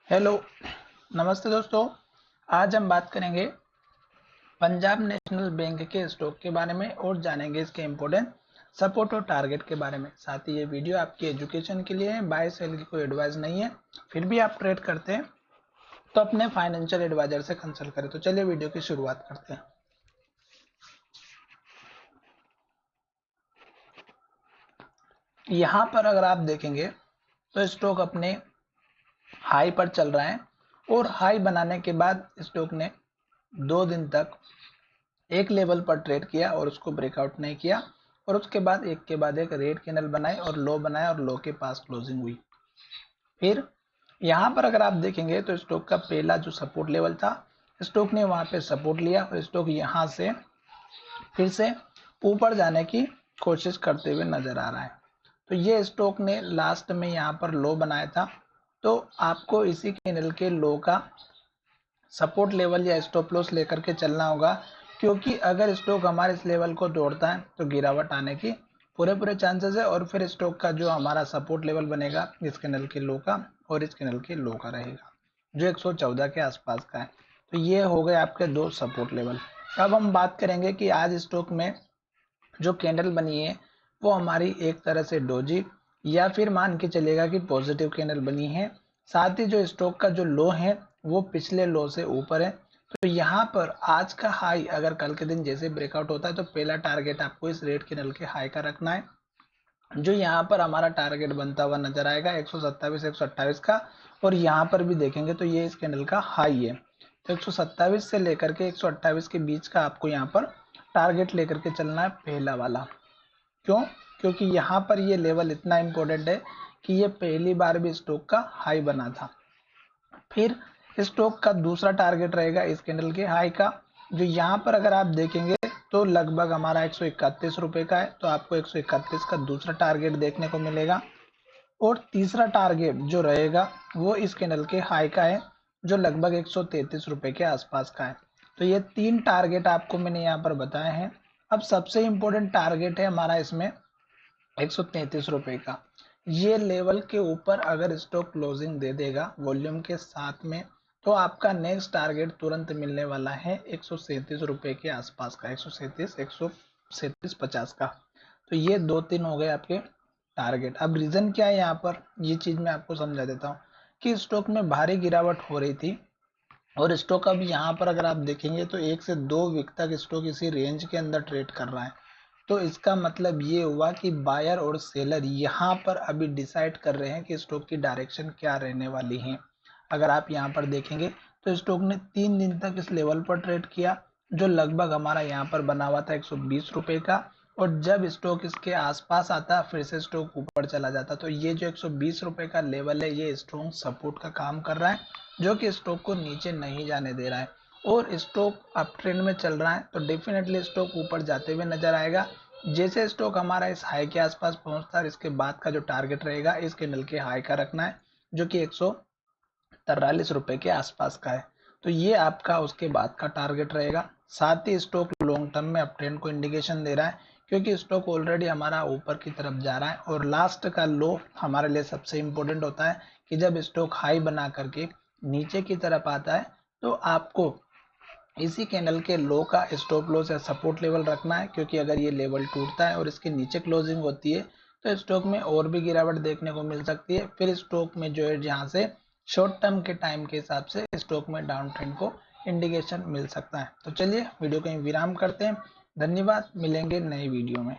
Hello, नमस्ते दोस्तों। आज हम बात करेंगे पंजाब नेशनल बैंक के स्टॉक के बारे में और जानेंगे इसके इम्पोर्टेंट सपोर्ट और टारगेट के बारे में। साथ ही ये वीडियो आपकी एजुकेशन के लिए है, बाय सेल की कोई एडवाइस नहीं है। फिर भी आप ट्रेड करते हैं तो अपने फाइनेंशियल एडवाइजर से कंसल्ट करें। तो चलिए वीडियो की शुरुआत करते हैं। यहाँ पर अगर आप देखेंगे तो स्टॉक अपने हाई पर चल रहा है और हाई बनाने के बाद स्टॉक ने 2 दिन तक एक लेवल पर ट्रेड किया और उसको ब्रेकआउट नहीं किया और उसके बाद एक के बाद एक रेड कैंडल बनाए और लो बनाया और लो के पास क्लोजिंग हुई। फिर यहाँ पर अगर आप देखेंगे तो स्टॉक का पहला जो सपोर्ट लेवल था, स्टॉक ने वहां पे सपोर्ट लिया और स्टॉक यहाँ से फिर से ऊपर जाने की कोशिश करते हुए नजर आ रहा है। तो ये स्टॉक ने लास्ट में यहाँ पर लो बनाया था, तो आपको इसी कैंडल के लो का सपोर्ट लेवल या स्टॉप लॉस लेकर के चलना होगा, क्योंकि अगर स्टॉक हमारे इस लेवल को तोड़ता है तो गिरावट आने की पूरे चांसेस है और फिर स्टॉक का जो हमारा सपोर्ट लेवल बनेगा इस कैंडल के लो का और इस कैंडल के लो का रहेगा, जो 114 के आसपास का है। तो ये हो गए आपके दो सपोर्ट लेवल। अब हम बात करेंगे कि आज स्टॉक में जो कैंडल बनी है वो हमारी एक तरह से डोजी या फिर मान के चलेगा कि पॉजिटिव कैंडल बनी है। साथ ही जो स्टॉक का जो लो है वो पिछले लो से ऊपर है। तो यहाँ पर आज का हाई अगर कल के दिन जैसे ब्रेकआउट होता है तो पहला टारगेट आपको इस रेड कैंडल के हाई का रखना है, जो यहाँ पर हमारा टारगेट बनता हुआ नजर आएगा 127 128 का। और यहाँ पर भी देखेंगे तो ये इस कैंडल का हाई है, तो 127 से लेकर के 128 के बीच का आपको यहाँ पर टारगेट लेकर के चलना है पहला वाला। क्यों? क्योंकि यहाँ पर ये लेवल इतना इंपॉर्टेंट है कि ये पहली बार भी स्टॉक का हाई बना था। फिर स्टॉक का दूसरा टारगेट रहेगा इस कैंडल के हाई का, जो यहाँ पर अगर आप देखेंगे तो लगभग हमारा 131 रुपए का है, तो आपको 131 का दूसरा टारगेट देखने को मिलेगा। और तीसरा टारगेट जो रहेगा वो इस कैंडल के हाई का है, जो लगभग 133 रुपए के आसपास का है। तो ये तीन टारगेट आपको मैंने यहाँ पर बताए हैं। अब सबसे इंपॉर्टेंट टारगेट है हमारा इसमें 133 रुपए का। ये लेवल के ऊपर अगर स्टॉक क्लोजिंग दे देगा वॉल्यूम के साथ में, तो आपका नेक्स्ट टारगेट तुरंत मिलने वाला है 137 रुपए के आसपास का, 137 का। तो ये 2-3 हो गए आपके टारगेट। अब रीजन क्या है यहाँ पर, ये चीज मैं आपको समझा देता हूँ कि स्टॉक में भारी गिरावट हो रही थी और स्टॉक अब यहाँ पर अगर आप देखेंगे तो 1 से 2 वीक तक स्टॉक इसी रेंज के अंदर ट्रेड कर रहा है। तो इसका मतलब ये हुआ कि बायर और सेलर यहाँ पर अभी डिसाइड कर रहे हैं कि स्टॉक की डायरेक्शन क्या रहने वाली है। अगर आप यहाँ पर देखेंगे तो स्टॉक ने 3 दिन तक इस लेवल पर ट्रेड किया, जो लगभग हमारा यहाँ पर बना हुआ था 120 रुपए का। और जब स्टॉक इसके आसपास आता फिर से स्टॉक ऊपर चला जाता। तो ये जो 120 रुपए का लेवल है ये स्ट्रॉन्ग सपोर्ट का काम कर रहा है, जो कि स्टॉक को नीचे नहीं जाने दे रहा है। और स्टॉक अप ट्रेंड में चल रहा है तो डेफिनेटली स्टॉक ऊपर जाते हुए नजर आएगा। जैसे स्टॉक हमारा इस हाई के आसपास पहुंचता है, इसके बाद का जो टारगेट रहेगा इस कैंडल के हाई का रखना है, जो कि 143 रुपए के आसपास का है। तो ये आपका उसके बाद का टारगेट रहेगा। साथ ही स्टॉक लॉन्ग टर्म में अप ट्रेंड को इंडिकेशन दे रहा है, क्योंकि स्टॉक ऑलरेडी हमारा ऊपर की तरफ जा रहा है और लास्ट का लो हमारे लिए सबसे इंपॉर्टेंट होता है कि जब स्टॉक हाई बना करके नीचे की तरफ आता है तो आपको इसी कैंडल के लो का स्टॉप लॉस या सपोर्ट लेवल रखना है, क्योंकि अगर ये लेवल टूटता है और इसके नीचे क्लोजिंग होती है तो स्टॉक में और भी गिरावट देखने को मिल सकती है। फिर स्टॉक में जो है जहां से शॉर्ट टर्म के टाइम के हिसाब से स्टॉक में डाउन ट्रेंड को इंडिकेशन मिल सकता है। तो चलिए वीडियो को विराम करते हैं। धन्यवाद, मिलेंगे नए वीडियो में।